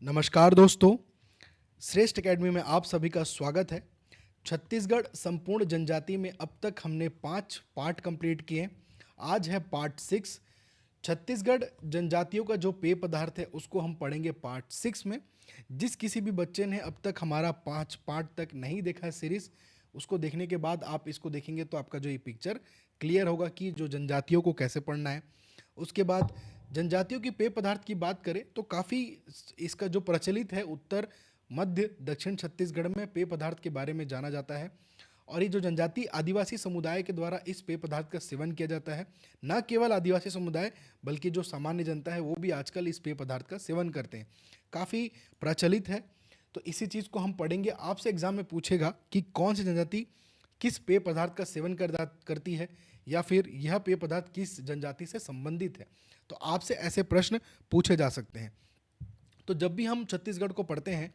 नमस्कार दोस्तों, श्रेष्ठ एकेडमी में आप सभी का स्वागत है। छत्तीसगढ़ संपूर्ण जनजाति में अब तक हमने 5 पार्ट कंप्लीट किए हैं। आज है पार्ट 6। छत्तीसगढ़ जनजातियों का जो पेय पदार्थ है उसको हम पढ़ेंगे पार्ट 6 में। जिस किसी भी बच्चे ने अब तक हमारा 5 पार्ट तक नहीं देखा है सीरीज, उसको देखने के बाद आप इसको देखेंगे तो आपका जो ये पिक्चर क्लियर होगा कि जो जनजातियों को कैसे पढ़ना है। उसके बाद जनजातियों की पेय पदार्थ की बात करें तो काफ़ी इसका जो प्रचलित है उत्तर मध्य दक्षिण छत्तीसगढ़ में पेय पदार्थ के बारे में जाना जाता है। और ये जो जनजाति आदिवासी समुदाय के द्वारा इस पेय पदार्थ का सेवन किया जाता है। न केवल आदिवासी समुदाय बल्कि जो सामान्य जनता है वो भी आजकल इस पेय पदार्थ का सेवन करते हैं। काफ़ी प्रचलित है। तो इसी चीज़ को हम पढ़ेंगे। आपसे एग्जाम में पूछेगा कि कौन सी जनजाति किस पेय पदार्थ का सेवन करती है, या फिर यह पेय पदार्थ किस जनजाति से संबंधित है। तो आपसे ऐसे प्रश्न पूछे जा सकते हैं। तो जब भी हम छत्तीसगढ़ को पढ़ते हैं,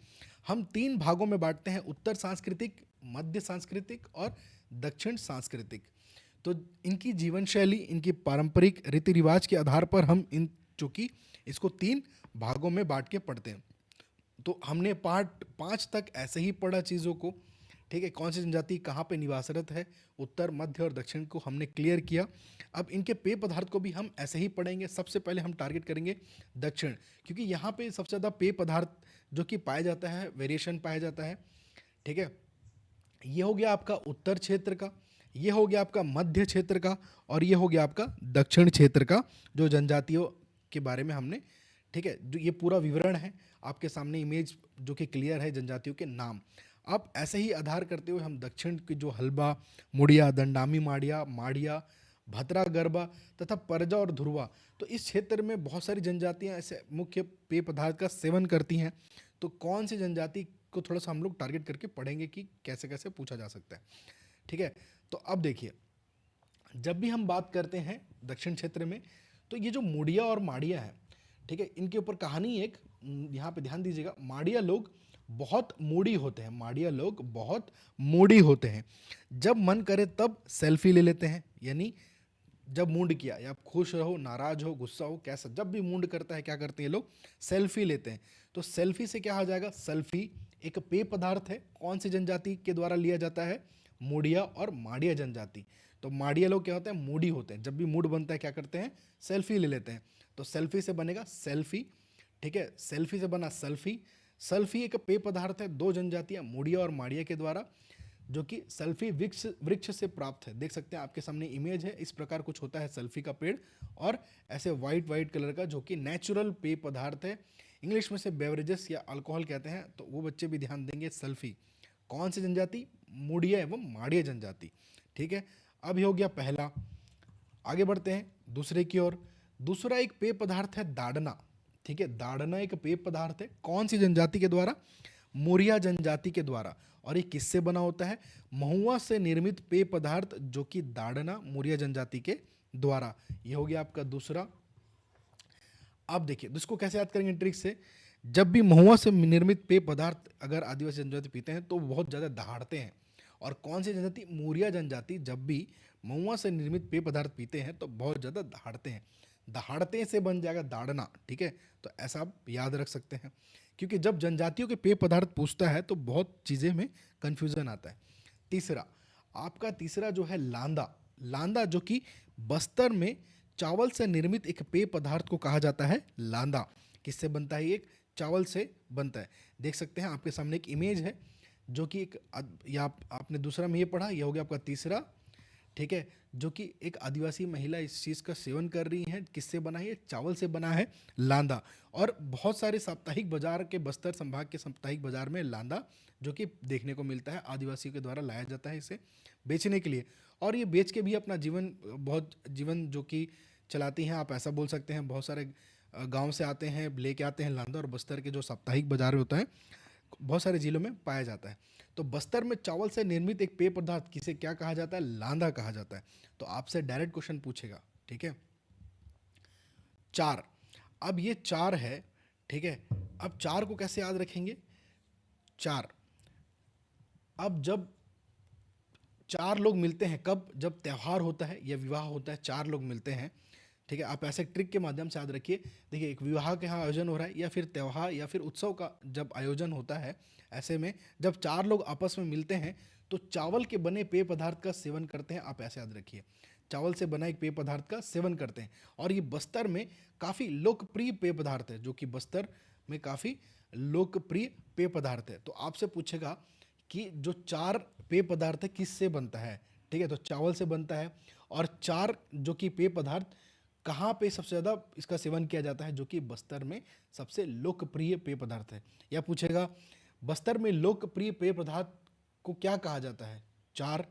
हम 3 भागों में बांटते हैं: उत्तर सांस्कृतिक, मध्य सांस्कृतिक और दक्षिण सांस्कृतिक। तो इनकी जीवन शैली, इनकी पारंपरिक रीति रिवाज के आधार पर हम इन चूंकि इसको 3 भागों में बांट के पढ़ते हैं। तो हमने पार्ट 5 तक ऐसे ही पढ़ा चीज़ों को। ठीक है, कौन सी जनजाति कहाँ पे निवासरत है, उत्तर मध्य और दक्षिण को हमने क्लियर किया। अब इनके पेय पदार्थ को भी हम ऐसे ही पढ़ेंगे। सबसे पहले हम टारगेट करेंगे दक्षिण, क्योंकि यहाँ पे सबसे ज़्यादा पेय पदार्थ जो कि पाया जाता है, वेरिएशन पाया जाता है। ठीक है, ये हो गया आपका उत्तर क्षेत्र का, ये हो गया आपका मध्य क्षेत्र का, और ये हो गया आपका दक्षिण क्षेत्र का जो जनजातियों के बारे में हमने। ठीक है, जो ये पूरा विवरण है आपके सामने, इमेज जो कि क्लियर है जनजातियों के नाम। अब ऐसे ही आधार करते हुए हम दक्षिण की जो हल्बा, मुड़िया, दंडामी माड़िया, माड़िया, भतरा, गरबा तथा परजा और ध्रुवा, तो इस क्षेत्र में बहुत सारी जनजातियां ऐसे मुख्य पेय पदार्थ का सेवन करती हैं। तो कौन सी जनजाति को थोड़ा सा हम लोग टारगेट करके पढ़ेंगे कि कैसे कैसे पूछा जा सकता है। ठीक है, तो अब देखिए, जब भी हम बात करते हैं दक्षिण क्षेत्र में, तो ये जो मुड़िया और माड़िया है, ठीक है, इनके ऊपर कहानी एक यहाँ पे ध्यान दीजिएगा। माड़िया लोग बहुत मूडी होते हैं, माड़िया लोग बहुत मूडी होते हैं। जब मन करे तब सेल्फी ले लेते हैं, यानी जब मूड किया, या आप खुश रहो, नाराज हो, गुस्सा हो, कैसा जब भी मूड करता है क्या करते हैं ये लोग, सेल्फी लेते हैं। तो सेल्फी से क्या हो जाएगा, सेल्फी एक पेय पदार्थ है। कौन सी जनजाति के द्वारा लिया जाता है, मुड़िया और माड़िया जनजाति। तो माड़िया लोग क्या होते हैं, मूडी होते हैं। जब भी मूड बनता है क्या करते हैं, सेल्फी ले लेते हैं। तो सेल्फी से बनेगा सेल्फी। ठीक है, सेल्फी से बना सेल्फी। सेल्फी एक पेय पदार्थ है, 2 जनजातियां मुड़िया और माड़िया के द्वारा, जो कि सेल्फी वृक्ष वृक्ष से प्राप्त है। देख सकते हैं आपके सामने इमेज है, इस प्रकार कुछ होता है सेल्फी का पेड़, और ऐसे वाइट वाइट कलर का जो कि नेचुरल पेय पदार्थ है। इंग्लिश में से बेवरेजेस या अल्कोहल कहते हैं, तो वो बच्चे भी ध्यान देंगे। सेल्फी कौन सी जनजाति, मुड़िया एवं माड़िया जनजाति। ठीक है, अब ये हो गया पहला। आगे बढ़ते हैं दूसरे की ओर। दूसरा एक पेय पदार्थ है दाड़ना। ठीक है, दाड़ना एक पेय पदार्थ है। कौन सी जनजाति के द्वारा, मुरिया जनजाति के द्वारा। और ये किससे बना होता है, महुआ से निर्मित पेय पदार्थ, जो कि दाड़ना मुरिया जनजाति के द्वारा। ये हो गया आपका दूसरा। अब देखिए इसको कैसे याद करेंगे ट्रिक से। जब भी महुआ से निर्मित पेय पदार्थ अगर आदिवासी जनजाति पीते हैं तो बहुत ज़्यादा दहाड़ते हैं। और कौन सी जनजाति, मूरिया जनजाति, जब भी महुआ से निर्मित पेय पदार्थ पीते हैं तो बहुत ज़्यादा दहाड़ते हैं। दहाड़ते से बन जाएगा दाड़ना। ठीक है, तो ऐसा आप याद रख सकते हैं, क्योंकि जब जनजातियों के पेय पदार्थ पूछता है तो बहुत चीज़ें में कन्फ्यूज़न आता है। तीसरा, आपका तीसरा जो है लांदा। लांदा जो कि बस्तर में चावल से निर्मित एक पेय पदार्थ को कहा जाता है लांदा। किससे बनता है, एक चावल से बनता है। देख सकते हैं आपके सामने एक इमेज है, जो कि एक या आपने दूसरा में ये पढ़ा, ये हो गया आपका तीसरा। ठीक है, जो कि एक आदिवासी महिला इस चीज़ का सेवन कर रही है। किससे बना है, ये चावल से बना है लांदा। और बहुत सारे साप्ताहिक बाजार के, बस्तर संभाग के साप्ताहिक बाजार में लांदा जो कि देखने को मिलता है, आदिवासियों के द्वारा लाया जाता है इसे बेचने के लिए। और ये बेच के भी अपना जीवन, बहुत जीवन जो कि चलाती हैं, आप ऐसा बोल सकते हैं। बहुत सारे गांव से आते हैं, लेके आते हैं लांदा, और बस्तर के जो साप्ताहिक बाजार होता है बहुत सारे जिलों में पाया जाता है। तो बस्तर में चावल से निर्मित एक पेय पदार्थ किसे क्या कहा जाता है, लांदा कहा जाता है। तो आपसे डायरेक्ट क्वेश्चन पूछेगा। ठीक है, 4। अब ये 4 है। ठीक है, अब 4 को कैसे याद रखेंगे, 4। अब जब 4 लोग मिलते हैं, कब, जब त्यौहार होता है या विवाह होता है, 4 लोग मिलते हैं ठीक है, आप ऐसे ट्रिक के माध्यम से याद रखिए। देखिए, एक विवाह के यहाँ आयोजन हो रहा है या फिर त्योहार या फिर उत्सव का जब आयोजन होता है, ऐसे में जब चार लोग आपस में मिलते हैं तो चावल के बने पेय पदार्थ का सेवन करते हैं। आप ऐसे याद रखिए, चावल से बना एक पेय पदार्थ का सेवन करते हैं। और ये बस्तर में काफ़ी लोकप्रिय पेय पदार्थ है, जो कि बस्तर में काफ़ी लोकप्रिय पेय पदार्थ है। तो आपसे पूछेगा कि जो चार पेय पदार्थ है किससे बनता है। ठीक है, तो चावल से बनता है। और चार जो कि पेय पदार्थ कहाँ पे सबसे ज़्यादा इसका सेवन किया जाता है, जो कि बस्तर में सबसे लोकप्रिय पेय पदार्थ है। या पूछेगा बस्तर में लोकप्रिय पेय पदार्थ को क्या कहा जाता है, चार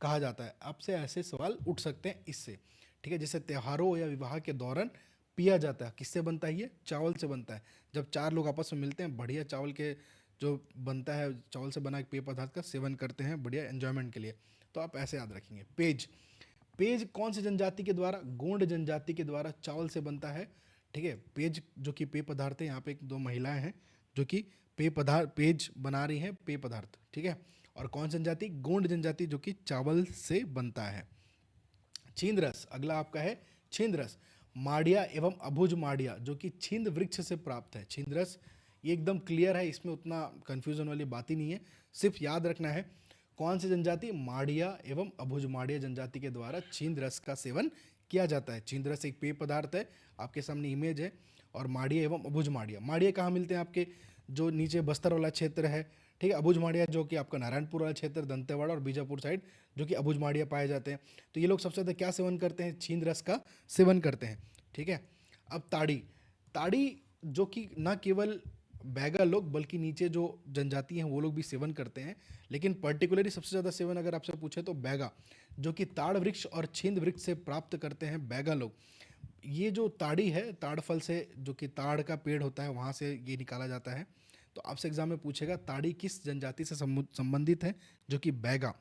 कहा जाता है। आपसे ऐसे सवाल उठ सकते हैं इससे। ठीक है, जैसे त्योहारों या विवाह के दौरान पिया जाता है, किससे बनता है, ये चावल से बनता है। जब चार लोग आपस में मिलते हैं, बढ़िया चावल के जो बनता है, चावल से बना एक पेय पदार्थ का सेवन करते हैं बढ़िया एंजॉयमेंट के लिए। तो आप ऐसे याद रखेंगे। पेज, पेज कौन सी जनजाति के द्वारा, गोंड जनजाति के द्वारा चावल से बनता है। ठीक है, पेज जो कि पेय पदार्थ है, यहाँ पे एक दो महिलाएं हैं जो कि पेय पदार्थ पेज बना रही हैं पेय पदार्थ। ठीक है, और कौन सी जनजाति, गोंड जनजाति, जो कि चावल से बनता है। छींद रस, अगला आपका है छींद रस। माड़िया एवं अभुज माड़िया जो कि छींद वृक्ष से प्राप्त है। छींद रस ये एकदम क्लियर है, इसमें उतना कंफ्यूजन वाली बात ही नहीं है। सिर्फ याद रखना है कौन सी जनजाति, माड़िया एवं अभुज माड़िया जनजाति के द्वारा छींद रस का सेवन किया जाता है। छींद रस एक पेय पदार्थ है, आपके सामने इमेज है। और माड़िया एवं अभुज माड़िया, माड़िया कहाँ मिलते हैं, आपके जो नीचे बस्तर वाला क्षेत्र है। ठीक है, अबुझ माड़िया जो कि आपका नारायणपुर वाला क्षेत्र, दंतेवाड़ा और बीजापुर साइड जो कि अबुझ माड़िया पाए जाते हैं। तो ये लोग सबसे ज़्यादा क्या सेवन करते हैं, छींद रस का सेवन करते हैं। ठीक है, अब ताड़ी, ताड़ी जो कि न केवल बैगा लोग बल्कि नीचे जो जनजाति हैं वो लोग भी सेवन करते हैं। लेकिन पर्टिकुलरली सबसे ज़्यादा सेवन अगर आपसे पूछे तो बैगा, जो कि ताड़ वृक्ष और छींद वृक्ष से प्राप्त करते हैं बैगा लोग। ये जो ताड़ी है, ताड़ फल से, जो कि ताड़ का पेड़ होता है वहाँ से ये निकाला जाता है। तो आपसे एग्जाम में पूछेगा ताड़ी किस जनजाति से संबंधित है, जो कि बैगा।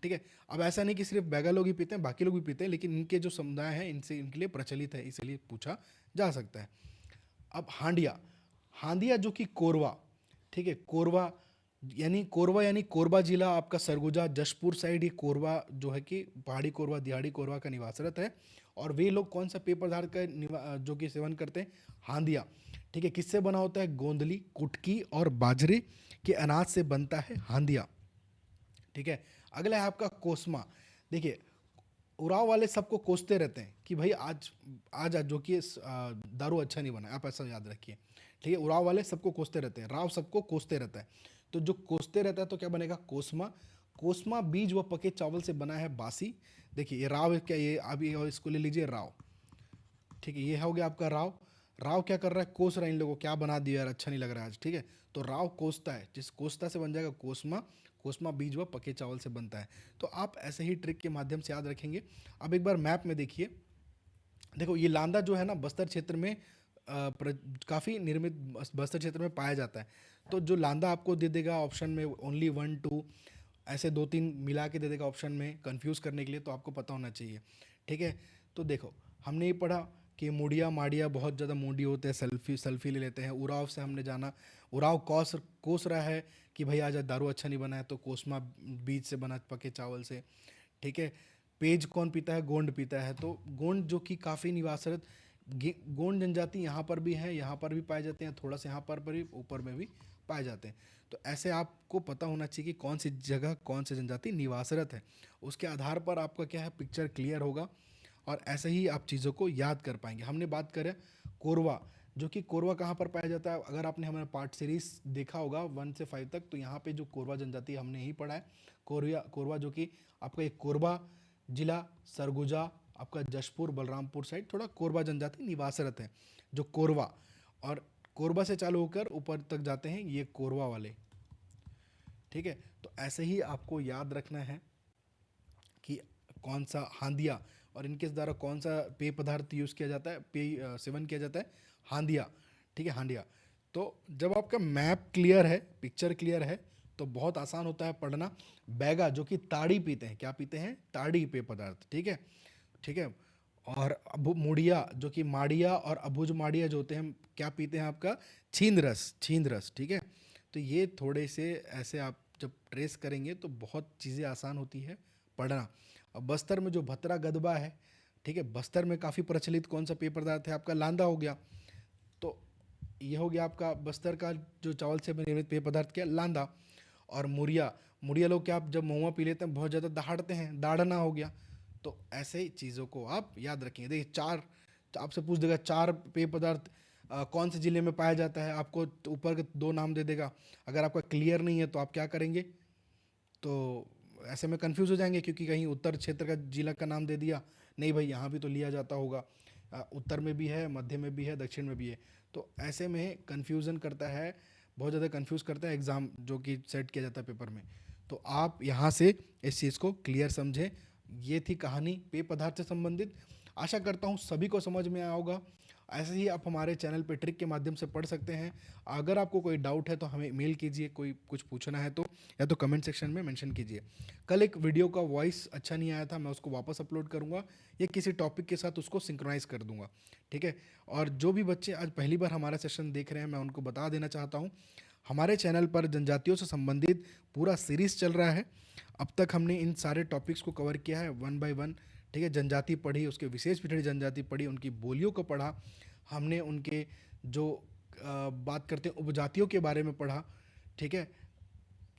ठीक है, अब ऐसा नहीं कि सिर्फ बैगा लोग ही पीते हैं, बाकी लोग भी पीते हैं, लेकिन इनके जो समुदाय हैं इनसे इनके लिए प्रचलित है, इसलिए पूछा जा सकता है। अब हांडिया, हांडिया जो कि कोरवा। ठीक है, कोरवा यानी कोरबा जिला आपका सरगुजा जशपुर साइड, ये कोरवा जो है कि पहाड़ी कोरवा दिहाड़ी कोरवा का निवासरत है। और वे लोग कौन सा पेय पदार्थ का जो कि सेवन करते हैं, हांडिया। ठीक है, किससे बना होता है, गोंदली, कुटकी और बाजरे के अनाज से बनता है हांडिया। ठीक है, अगला है आपका कोसमा। देखिए, उराव वाले सबको कोसते रहते हैं कि भाई आज आज आज जो कि दारू अच्छा नहीं बना, आप ऐसा याद रखिए। ठीक है, उराव वाले सबको कोसते रहते हैं, राव सबको कोसते रहता है। तो जो कोसते रहता है तो क्या बनेगा, कोसमा। कोसमा बीज व पके चावल से बना है बासी। देखिए, ये राव क्या, ये अभी इसको ले लीजिए राव। ठीक है, ये हो गया आपका राव। राव क्या कर रहा है, कोस रहा है इन लोगों को, क्या बना दिया यार, अच्छा नहीं लग रहा है आज। ठीक है, तो राव कोसता है, जिस कोसता से बन जाएगा कोसमा। कोसमा बीज व पके चावल से बनता है। तो आप ऐसे ही ट्रिक के माध्यम से याद रखेंगे। अब एक बार मैप में देखिए, देखो ये लांदा जो है ना बस्तर क्षेत्र में काफ़ी निर्मित बस्तर क्षेत्र में पाया जाता है। तो जो लांदा आपको दे देगा ऑप्शन में ओनली 1 2, ऐसे 2 3 मिला के दे देगा ऑप्शन में कंफ्यूज करने के लिए, तो आपको पता होना चाहिए। ठीक है, तो देखो हमने ये पढ़ा कि मुड़िया माड़िया बहुत ज़्यादा मूडी होते हैं, सेल्फी सेल्फी ले लेते हैं। उराव से हमने जाना, उराव कोस रहा है कि भाई आज दारू अच्छा नहीं बना है, तो कोसमा बीज से बना पके चावल से। ठीक है, पेज कौन पीता है, गोंड पीता है। तो गोंड जो कि काफ़ी निवासरत गोंड जनजाति यहाँ पर भी है, यहाँ पर भी पाए जाते हैं, थोड़ा सा यहाँ पर भी, ऊपर में भी पाए जाते हैं। तो ऐसे आपको पता होना चाहिए कि कौन सी जगह कौन सी जनजाति निवासरत है। उसके आधार पर आपका क्या है, पिक्चर क्लियर होगा और ऐसे ही आप चीज़ों को याद कर पाएंगे। हमने बात करें कोरवा, जो कि कोरवा कहाँ पर पाया जाता है, अगर आपने हमारा पार्ट सीरीज देखा होगा 1 से 5 तक, तो यहाँ पे जो कोरवा जनजाति हमने ही पढ़ा है। कोरवा जो कि आपका एक कोरबा जिला, सरगुजा, आपका जशपुर बलरामपुर साइड थोड़ा कोरबा जनजाति निवासरत है, जो कोरवा। और कोरबा से चालू होकर ऊपर तक जाते हैं ये कोरवा वाले। ठीक है, तो ऐसे ही आपको याद रखना है कि कौन सा हांदिया, और इनके द्वारा कौन सा पेय पदार्थ यूज़ किया जाता है, पेय सेवन किया जाता है, हांदिया। ठीक है, हांडिया। तो जब आपका मैप क्लियर है, पिक्चर क्लियर है, तो बहुत आसान होता है पढ़ना। बैगा जो कि ताड़ी पीते हैं, क्या पीते हैं, ताड़ी पेय पदार्थ। ठीक है, ठीक है। और अबु मुड़िया जो कि माड़िया और अबुझ माड़िया जो होते हैं, क्या पीते हैं, आपका छींद रस, छींद रस। ठीक है, तो ये थोड़े से ऐसे आप जब ट्रेस करेंगे तो बहुत चीज़ें आसान होती है पढ़ना। और बस्तर में जो भतरा गदबा है, ठीक है। बस्तर में काफ़ी प्रचलित कौन सा पेय पदार्थ है आपका, लांदा हो गया। तो ये हो गया आपका बस्तर का जो चावल से निर्मित पेय पदार्थ क्या, लांदा। और मुरिया, मुरिया लोग क्या, आप जब महुआ पी लेते हैं बहुत ज़्यादा दहाड़ते हैं, दाढ़ना हो गया। तो ऐसे ही चीज़ों को आप याद रखेंगे। देखिए चार, आपसे पूछ देगा चार पेय पदार्थ कौन से ज़िले में पाया जाता है, आपको तो ऊपर के दो नाम दे देगा। अगर आपका क्लियर नहीं है तो आप क्या करेंगे, तो ऐसे में कंफ्यूज हो जाएंगे, क्योंकि कहीं उत्तर क्षेत्र का जिला का नाम दे दिया, नहीं भाई यहाँ भी तो लिया जाता होगा, उत्तर में भी है, मध्य में भी है, दक्षिण में भी है। तो ऐसे में कंफ्यूजन करता है, बहुत ज़्यादा कंफ्यूज करता है एग्ज़ाम जो कि सेट किया जाता है पेपर में। तो आप यहाँ से इस चीज़ को क्लियर समझें। ये थी कहानी पेय पदार्थ से संबंधित। आशा करता हूँ सभी को समझ में आया होगा। ऐसे ही आप हमारे चैनल पे ट्रिक के माध्यम से पढ़ सकते हैं। अगर आपको कोई डाउट है तो हमें मेल कीजिए, कोई कुछ पूछना है तो, या तो कमेंट सेक्शन में मेंशन कीजिए। कल एक वीडियो का वॉइस अच्छा नहीं आया था, मैं उसको वापस अपलोड करूँगा, या किसी टॉपिक के साथ उसको सिंक्रोनाइज़ कर दूंगा, ठीक है। और जो भी बच्चे आज पहली बार हमारा सेशन देख रहे हैं, मैं उनको बता देना चाहता हूँ, हमारे चैनल पर जनजातियों से संबंधित पूरा सीरीज़ चल रहा है। अब तक हमने इन सारे टॉपिक्स को कवर किया है 1 बाय 1, ठीक है। जनजाति पढ़ी, उसके विशेष पिछड़ी जनजाति पढ़ी, उनकी बोलियों को पढ़ा, हमने उनके जो बात करते हैं उपजातियों के बारे में पढ़ा, ठीक है।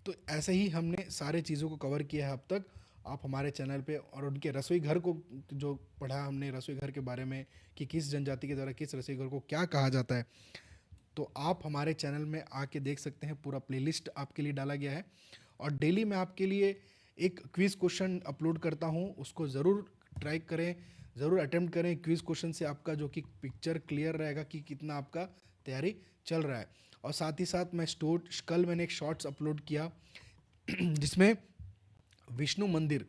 तो ऐसे ही हमने सारे चीज़ों को कवर किया है अब तक। आप हमारे चैनल पे, और उनके रसोई घर को जो पढ़ा हमने, रसोई घर के बारे में कि किस जनजाति के द्वारा किस रसोई घर को क्या कहा जाता है, तो आप हमारे चैनल में आके देख सकते हैं। पूरा प्लेलिस्ट आपके लिए डाला गया है। और डेली मैं आपके लिए एक क्विज़ क्वेश्चन अपलोड करता हूँ, उसको ज़रूर ट्राई करें, ज़रूर अटेम्प्ट करें। क्विज़ क्वेश्चन से आपका जो कि पिक्चर क्लियर रहेगा कि कितना आपका तैयारी चल रहा है। और साथ ही साथ कल मैंने एक शॉर्ट्स अपलोड किया जिसमें विष्णु मंदिर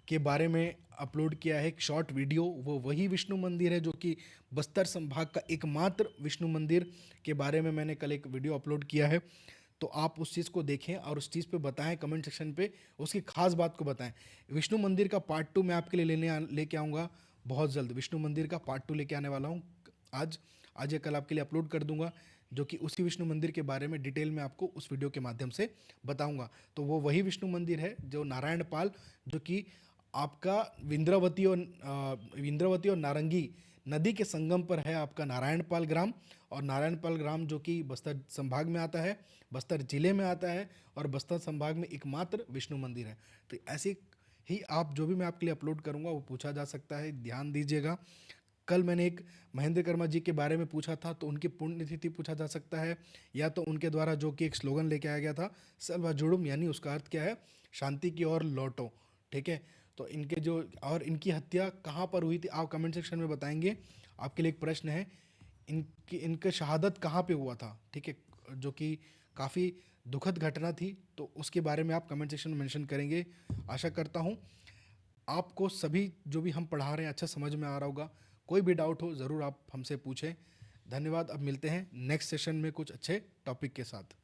के बारे में अपलोड किया है, एक शॉर्ट वीडियो। वो वही विष्णु मंदिर है जो कि बस्तर संभाग का एकमात्र विष्णु मंदिर के बारे में मैंने कल एक वीडियो अपलोड किया है। तो आप उस चीज़ को देखें और उस चीज़ पे बताएं, कमेंट सेक्शन पे उसकी खास बात को बताएं। विष्णु मंदिर का पार्ट 2 मैं आपके लिए लेके आऊँगा बहुत जल्द। विष्णु मंदिर का पार्ट 2 लेके आने वाला हूँ आज या कल आपके लिए अपलोड कर दूंगा, जो कि उसी विष्णु मंदिर के बारे में डिटेल में आपको उस वीडियो के माध्यम से बताऊंगा। तो वो वही विष्णु मंदिर है जो नारायण पाल, जो कि आपका विंद्रावती और नारंगी नदी के संगम पर है आपका नारायणपाल ग्राम। और नारायणपाल ग्राम जो कि बस्तर संभाग में आता है, बस्तर जिले में आता है, और बस्तर संभाग में एकमात्र विष्णु मंदिर है। तो ऐसे ही आप जो भी मैं आपके लिए अपलोड करूंगा वो पूछा जा सकता है, ध्यान दीजिएगा। कल मैंने एक महेंद्र कर्मा जी के बारे में पूछा था, तो उनकी पुण्यतिथि पूछा जा सकता है, या तो उनके द्वारा जो कि एक स्लोगन लेके आया गया था सल्वा जुड़ुम, यानी उसका अर्थ क्या है, शांति की ओर लौटो, ठीक है। तो इनके जो, और इनकी हत्या कहाँ पर हुई थी आप कमेंट सेक्शन में बताएंगे। आपके लिए एक प्रश्न है, इनके शहादत कहाँ पे हुआ था, ठीक है, जो कि काफ़ी दुखद घटना थी, तो उसके बारे में आप कमेंट सेक्शन में मेंशन करेंगे। आशा करता हूँ आपको सभी जो भी हम पढ़ा रहे हैं अच्छा समझ में आ रहा होगा। कोई भी डाउट हो ज़रूर आप हमसे पूछें। धन्यवाद। अब मिलते हैं नेक्स्ट सेशन में कुछ अच्छे टॉपिक के साथ।